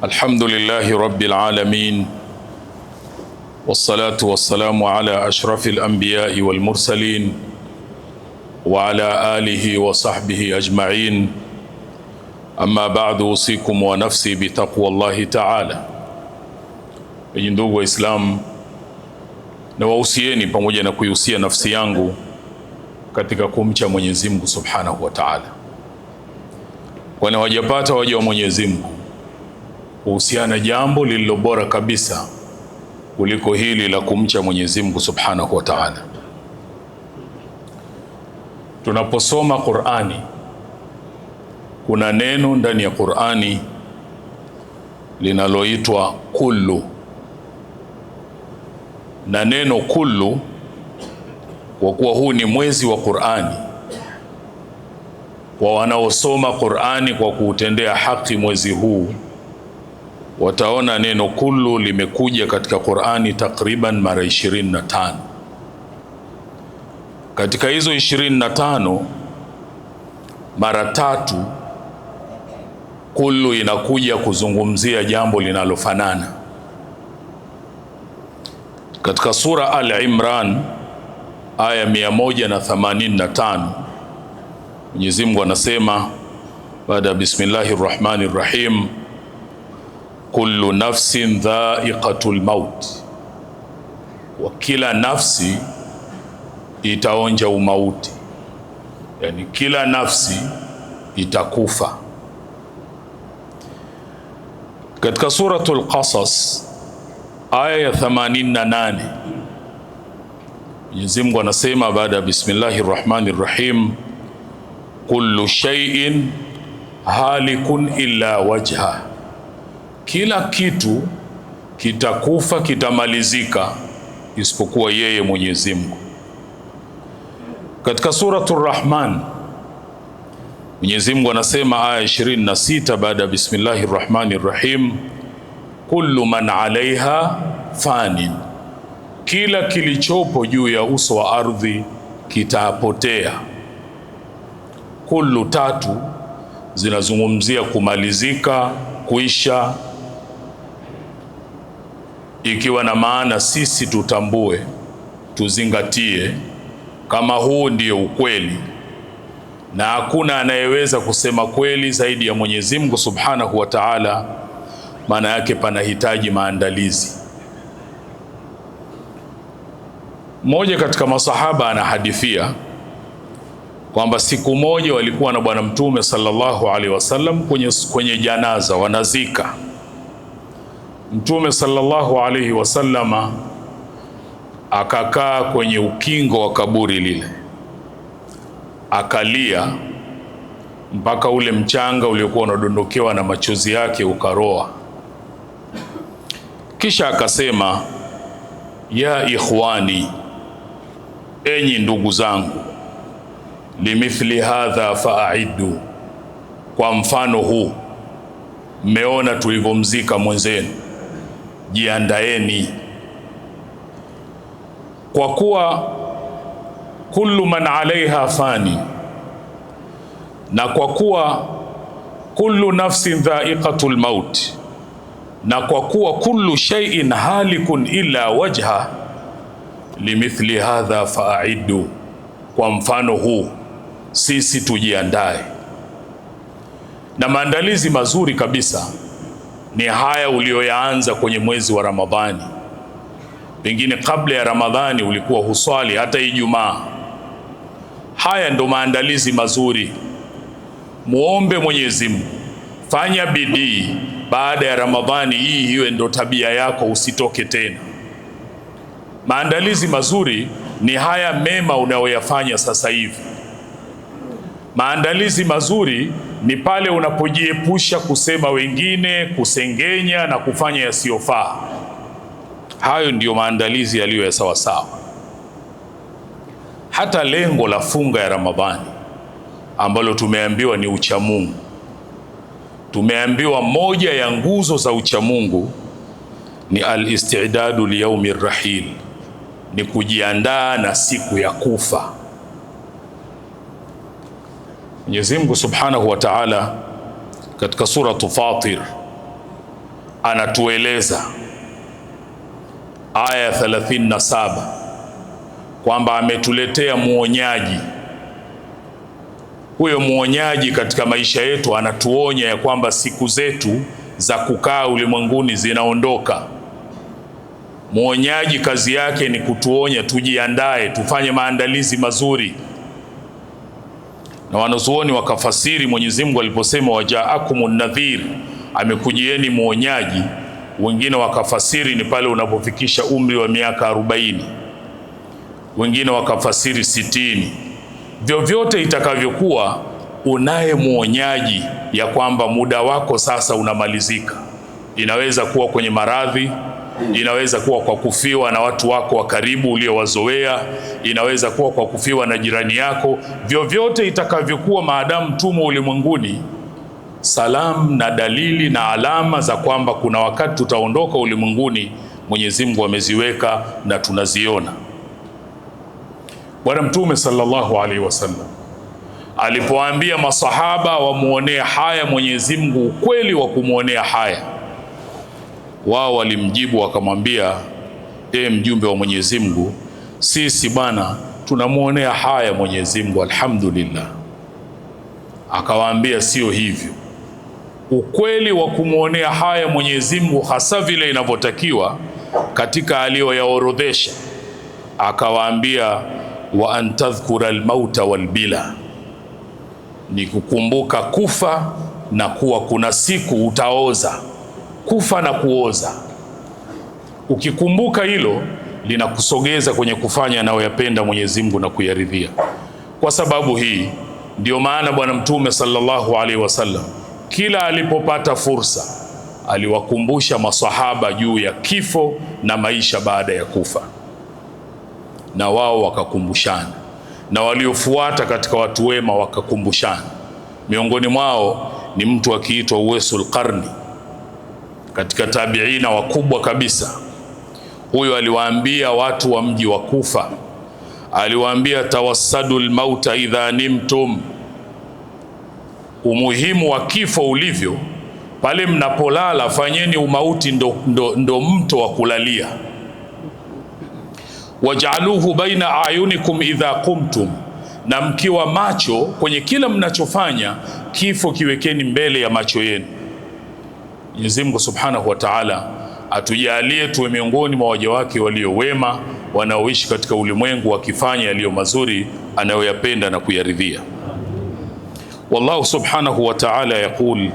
الحمد لله رب العالمين والصلاة والسلام على أشرف الأنبياء والمرسلين وعلى آله وصحبه أجمعين أما بعد أوصيكم ونفسي بتقوى الله تعالى. Ndugu Waislamu, na wausieni pamoja na kuihusia nafsi yangu katika kumcha Mwenyezi Mungu Subhanahu wa Ta'ala, kwani wajapata waja wa Mwenyezi Mungu kuhusiana jambo lililo bora kabisa kuliko hili la kumcha Mwenyezi Mungu Subhanahu wa Ta'ala. Tunaposoma Qur'ani, kuna neno ndani ya Qur'ani linaloitwa kullu, na neno kullu, kwa kuwa huu ni mwezi wa Qur'ani, kwa wanaosoma Qur'ani kwa kuutendea haki mwezi huu wataona neno kullu limekuja katika Qur'ani takriban mara 25. Katika hizo 25 mara 3 kullu inakuja kuzungumzia jambo linalofanana. Katika sura Al-Imran aya 185 Mwenyezi Mungu anasema baada ya bismillahir rahmanir rahim, kullu nafsin dha'iqatul maut, wa kila nafsi itaonja umauti, yani kila nafsi itakufa. Katika suratul Qasas aya ya 88 Mwenyezi Mungu anasema baada ya bismillahir rahmanir rahim, kullu shay'in halikun illa wajha, kila kitu kitakufa, kitamalizika isipokuwa yeye Mwenyezi Mungu. Katika suratul Rahman Mwenyezi Mungu anasema aya 26 baada ya bismillahir rahmanir rahim, kullu man alaiha fanin, kila kilichopo juu ya uso wa ardhi kitapotea. Kullu 3 zinazungumzia kumalizika, kuisha, ikiwa na maana sisi tutambue, tuzingatie kama huu ndio ukweli, na hakuna anayeweza kusema kweli zaidi ya Mwenyezi Mungu Subhanahu wa Ta'ala. Maana yake panahitaji maandalizi. Mmoja katika masahaba anahadithia kwamba siku moja walikuwa na Bwana Mtume sallallahu alaihi wasallam kwenye janaza, wanazika. Mtume sallallahu alaihi wasallama akakaa kwenye ukingo wa kaburi lile, akalia mpaka ule mchanga uliokuwa unadondokewa na machozi yake ukaroa. Kisha akasema, ya ikhwani, enyi ndugu zangu, limithli hadha fa'iddu, kwa mfano huu mmeona tulivyomzika mwenzenu, jiandaeni. Kwa kuwa kullu man alaiha fani, na kwa kuwa kullu nafsin dha'iqatul maut, na kwa kuwa kullu shay'in halikun illa wajha, limithli hadha fa'iddu, kwa mfano huu sisi tujiandae. Na maandalizi mazuri kabisa ni haya ulioyaanza kwenye mwezi wa Ramadhani. Pengine kabla ya Ramadhani ulikuwa huswali hata Ijumaa. Haya ndo maandalizi mazuri. Muombe Mwenyezi Mungu, fanya bidii baada ya Ramadhani hii iwe ndo tabia yako, usitoke tena. Maandalizi mazuri ni haya mema unayoyafanya sasa hivi. Maandalizi mazuri ni pale unapojiepusha kusema wengine, kusengenya na kufanya yasiyofaa. Hayo ndiyo maandalizi yaliyo ya sawa sawa. Hata lengo la funga ya Ramadhani ambalo tumeambiwa ni uchamungu, tumeambiwa moja ya nguzo za uchamungu ni al-istidadu liyaumi rahil, ni kujiandaa na siku ya kufa. Mwenyezi Mungu Subhanahu wa Ta'ala katika suratu Fatir anatueleza aya 37 kwamba ametuletea muonyaji. Huyo muonyaji katika maisha yetu anatuonya ya kwamba siku zetu za kukaa ulimwenguni zinaondoka. Muonyaji kazi yake ni kutuonya tujiandae, tufanye maandalizi mazuri. Na wanazuoni wakafasiri Mwenyezi Mungu aliposema wajaakumun nadhir, amekujieni muonyaji. Wengine wakafasiri ni pale unapofikisha umri wa miaka 40, wengine wakafasiri 60. Vyovyote itakavyokuwa, unaye muonyaji ya kwamba muda wako sasa unamalizika. Inaweza kuwa kwenye maradhi, inaweza kuwa kwa kufiwa na watu wako wa karibu uliowazoea, inaweza kuwa kwa kufiwa na jirani yako. Vyovyote itakavyokuwa, maadamu tumo ulimwenguni, salamu na dalili na alama za kwamba kuna wakati tutaondoka ulimwenguni, Mwenyezi Mungu ameziweka na tunaziona. Bwana Mtume sallallahu alaihi wasallam alipoambia masahaba wamuonea haya Mwenyezi Mungu, ukweli wa kumuonea haya, wao walimjibu wakamwambia, mjumbe wa Mwenyezi Mungu, sisi bwana tunamuonea haya Mwenyezi Mungu alhamdulillah. Akawaambia sio hivyo. Ukweli wa kumuonea haya Mwenyezi Mungu hasa vile inavyotakiwa katika aliyoyaorodhesha, akawaambia wa antadhkura almauta walbila, ni kukumbuka kufa na kuwa kuna siku utaoza. Kufa na kuoza, ukikumbuka hilo linakusogeza kwenye kufanya anayoyapenda Mwenyezi Mungu na kuyaridhia. Kwa sababu hii ndio maana Bwana Mtume sallallahu alaihi wasallam kila alipopata fursa aliwakumbusha masahaba juu ya kifo na maisha baada ya kufa, na wao wakakumbushana, na waliofuata katika watu wema wakakumbushana. Miongoni mwao ni mtu akiitwa Uwaisul Qarni, katika tabiina wakubwa kabisa. Huyo aliwaambia watu wa mji wa Kufa, aliwaambia tawassadul mauta idha nimtum, umuhimu wa kifo ulivyo, pale mnapolala fanyeni umauti ndo mto wa kulalia. Waj'aluhu baina ayunikum idha qumtum, na mkiwa macho kwenye kila mnachofanya, kifo kiwekeni mbele ya macho yenu. Mwenyezi Mungu Subhanahu wa Ta'ala atujalie tuwe miongoni mwa waja wake walio wema, wanaoishi katika ulimwengu wakifanya yaliyo mazuri anayoyapenda na kuyaridhia. Wallahu Subhanahu wa Ta'ala yaqul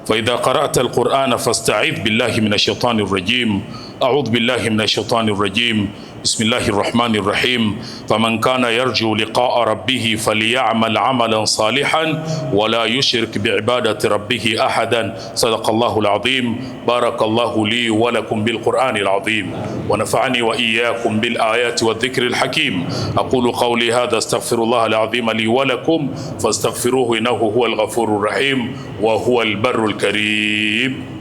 فإذا قرأت القرآن فاستعذ بالله من الشيطان الرجيم. أعوذ بالله من الشيطان الرجيم. بسم الله الرحمن الرحيم. فمن كان يرجو لقاء ربه فليعمل عملا صالحا ولا يشرك بعبادة ربه أحدا. صدق الله العظيم. بارك الله لي ولكم بالقرآن العظيم ونفعني وإياكم بالآيات والذكر الحكيم. أقول قولي هذا استغفر الله العظيم لي ولكم فاستغفروه إنه هو الغفور الرحيم وهو البر الكريم.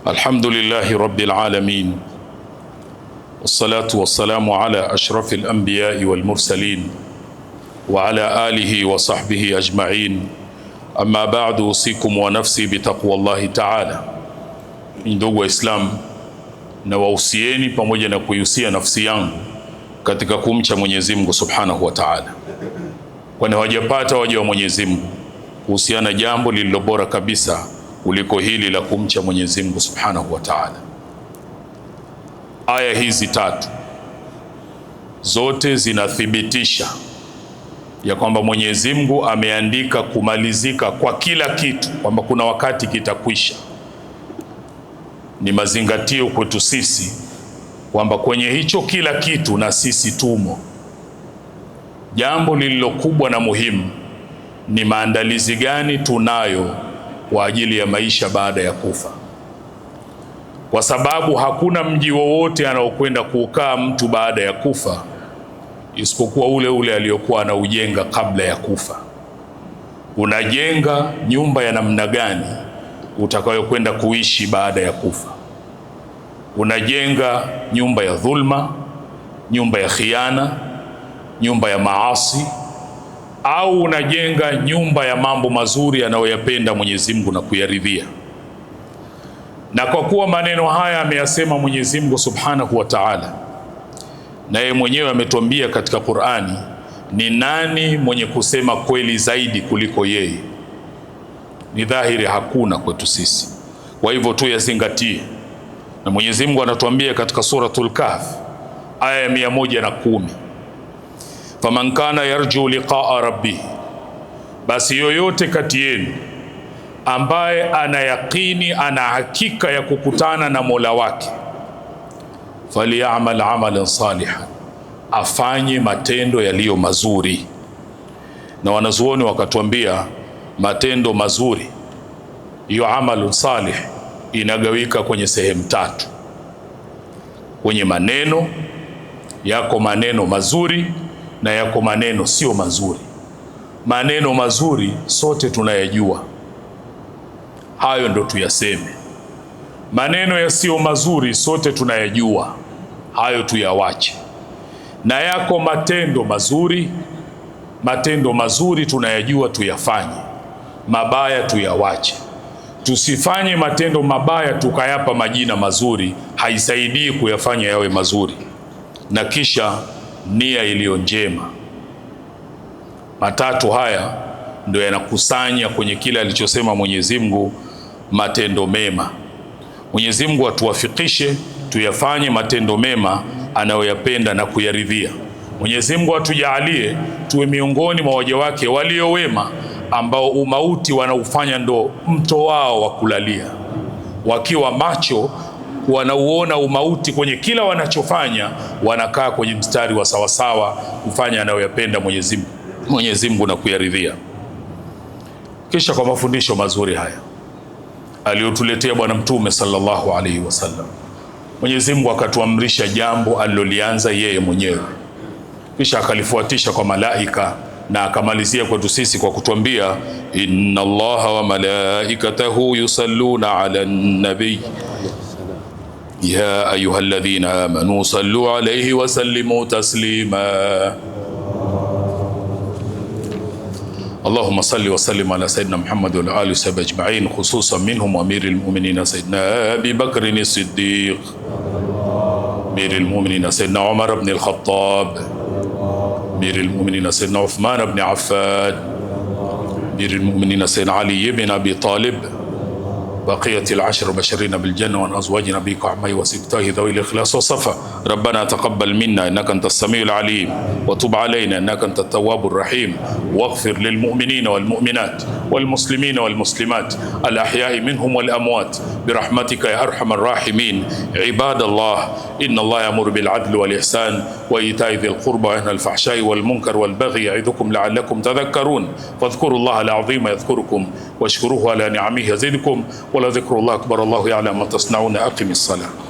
الحمد لله رب العالمين، والصلاة والسلام على أشرف الأنبياء والمرسلين وعلى آله وصحبه أجمعين. أما بعد، أوصيكم ونفسي بتقوى الله تعالى. Ndugu Waislamu, na wausieni pamoja na kuihusia nafsi yangu katika kumcha Mwenyezi Mungu Subhanahu wa Ta'ala, kwani hawajapata waja wa Mwenyezi Mungu kuhusiana jambo lililo bora kabisa kuliko hili la kumcha Mwenyezi Mungu Subhanahu wa Ta'ala. Aya hizi tatu zote zinathibitisha ya kwamba Mwenyezi Mungu ameandika kumalizika kwa kila kitu, kwamba kuna wakati kitakwisha. Ni mazingatio kwetu sisi kwamba kwenye hicho kila kitu na sisi tumo. Jambo lililo kubwa na muhimu ni maandalizi gani tunayo kwa ajili ya maisha baada ya kufa, kwa sababu hakuna mji wowote anaokwenda kukaa mtu baada ya kufa isipokuwa ule ule aliyokuwa anaujenga kabla ya kufa. unajenga nyumba ya namna gani utakayokwenda kuishi baada ya kufa. Unajenga nyumba ya dhulma, nyumba ya khiana, nyumba ya maasi, au unajenga nyumba ya mambo mazuri anayoyapenda Mwenyezi Mungu na kuyaridhia? Na kwa kuwa maneno haya ameyasema Mwenyezi Mungu Subhanahu wa Ta'ala, na yeye mwenyewe ametuambia katika Qur'ani, ni nani mwenye kusema kweli zaidi kuliko yeye? Ni dhahiri hakuna kwetu sisi. Kwa hivyo tu yazingatie. Na Mwenyezi Mungu anatuambia katika suratul Kahf aya ya 110, faman kana yarju liqa'a rabbih, basi yoyote kati yenu ambaye ana yakini, ana hakika ya kukutana na Mola wake, falyamal amalan salihan, afanye matendo yaliyo mazuri. Na wanazuoni wakatuambia matendo mazuri, hiyo amalun salih, inagawika kwenye sehemu tatu. Kwenye maneno, yako maneno mazuri na yako maneno sio mazuri. Maneno mazuri sote tunayajua, hayo ndo tuyaseme. Maneno yasiyo mazuri sote tunayajua, hayo tuyawache. Na yako matendo mazuri, matendo mazuri tunayajua, tuyafanye. Mabaya tuyawache. Tusifanye matendo mabaya tukayapa majina mazuri, haisaidii kuyafanya yawe mazuri. Na kisha nia iliyo njema. Matatu haya ndio yanakusanya kwenye kile alichosema Mwenyezi Mungu, matendo mema. Mwenyezi Mungu atuwafikishe tuyafanye matendo mema anayoyapenda na kuyaridhia. Mwenyezi Mungu atujalie tuwe miongoni mwa waja wake walio wema, ambao umauti wanaufanya ndo mto wao wa kulalia. Wakiwa macho wanauona umauti kwenye kila wanachofanya, wanakaa kwenye mstari wa sawasawa kufanya anayoyapenda Mwenyezi Mungu na kuyaridhia. Kisha kwa mafundisho mazuri haya aliyotuletea Bwana Mtume sallallahu alaihi wasallam, Mwenyezi Mungu akatuamrisha jambo alilolianza yeye mwenyewe, kisha akalifuatisha kwa malaika, na akamalizia kwetu sisi kwa kutuambia, inna Allaha wa malaikatahu yusalluna ala nabi ya ayyuhalladhina amanu sallu alayhi wa sallimu taslima. اللهم صل وسلم على سيدنا محمد وعلى آله وصحبه أجمعين، خصوصا منهم أمير المؤمنين سيدنا أبي بكر الصديق، أمير المؤمنين سيدنا عمر بن الخطاب، أمير المؤمنين سيدنا عثمان بن عفان، أمير المؤمنين سيدنا علي بن أبي طالب، بقية العشر بشرين بالجنة، وأن أزواج نبيك وعمي وسبتاه ذوي الإخلاص والصفا. ربنا تقبل منا إنك أنت السميع العليم، وتب علينا إنك أنت التواب الرحيم، واغفر للمؤمنين والمؤمنات والمسلمين والمسلمات الأحياء منهم والأموات برحمتك يا أرحم الراحمين. عباد الله، إن الله يأمر بالعدل والإحسان وإيتاء ذي القربى وينهى عن الفحشاء والمنكر والبغي يعظكم لعلكم تذكرون. فاذكروا الله العظيم يذكركم، واشكروه على نعمه يزدكم، ولذكر الله أكبر. الله يعلم ما تصنعون. أقم الصلاة.